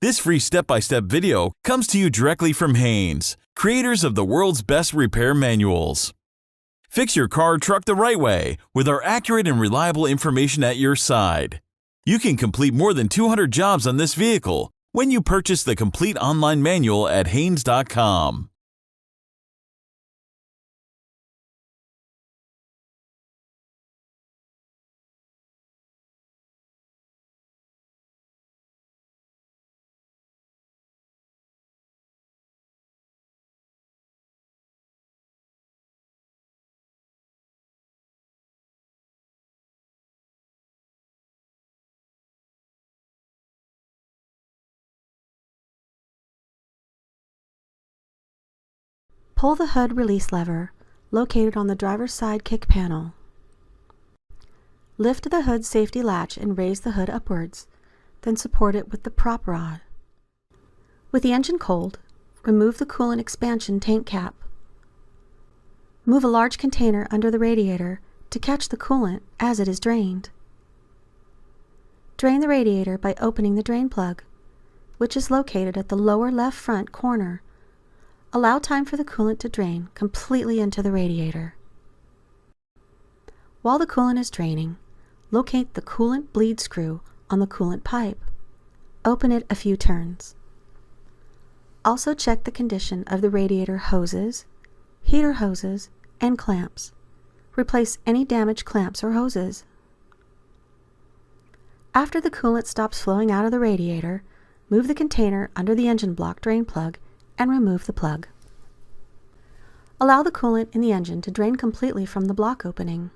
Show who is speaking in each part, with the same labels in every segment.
Speaker 1: This free step-by-step video comes to you directly from Haynes, creators of the world's best repair manuals. Fix your car or truck the right way with our accurate and reliable information at your side. You can complete more than 200 jobs on this vehicle when you purchase the complete online manual at Haynes.com.
Speaker 2: Pull the hood release lever, located on the driver's side kick panel. Lift the hood safety latch and raise the hood upwards, then support it with the prop rod. With the engine cold, remove the coolant expansion tank cap. Move a large container under the radiator to catch the coolant as it is drained. Drain the radiator by opening the drain plug, which is located at the lower left front corner. Allow time for the coolant to drain completely into the radiator. While the coolant is draining, locate the coolant bleed screw on the coolant pipe. Open it a few turns. Also check the condition of the radiator hoses, heater hoses, and clamps. Replace any damaged clamps or hoses. After the coolant stops flowing out of the radiator, move the container under the engine block drain plug and remove the plug. Allow the coolant in the engine to drain completely from the block opening.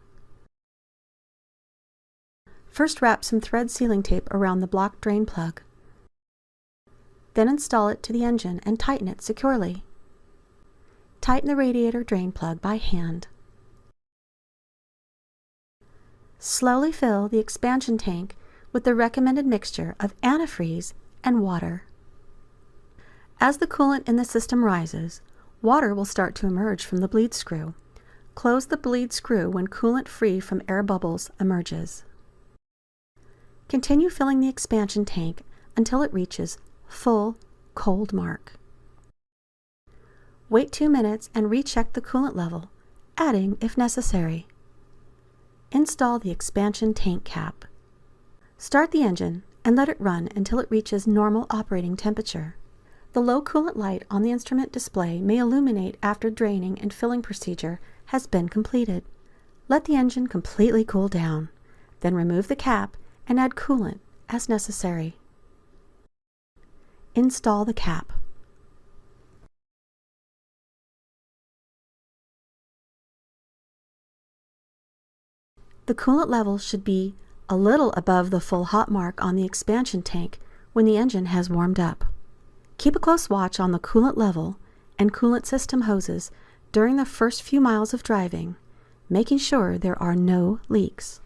Speaker 2: First, wrap some thread sealing tape around the block drain plug. Then install it to the engine and tighten it securely. Tighten the radiator drain plug by hand. Slowly fill the expansion tank with the recommended mixture of antifreeze and water. As the coolant in the system rises, water will start to emerge from the bleed screw. Close the bleed screw when coolant free from air bubbles emerges. Continue filling the expansion tank until it reaches full cold mark. Wait 2 minutes and recheck the coolant level, adding if necessary. Install the expansion tank cap. Start the engine and let it run until it reaches normal operating temperature. The low coolant light on the instrument display may illuminate after draining and filling procedure has been completed. Let the engine completely cool down, then remove the cap and add coolant as necessary. Install the cap. The coolant level should be a little above the full hot mark on the expansion tank when the engine has warmed up. Keep a close watch on the coolant level and coolant system hoses during the first few miles of driving, making sure there are no leaks.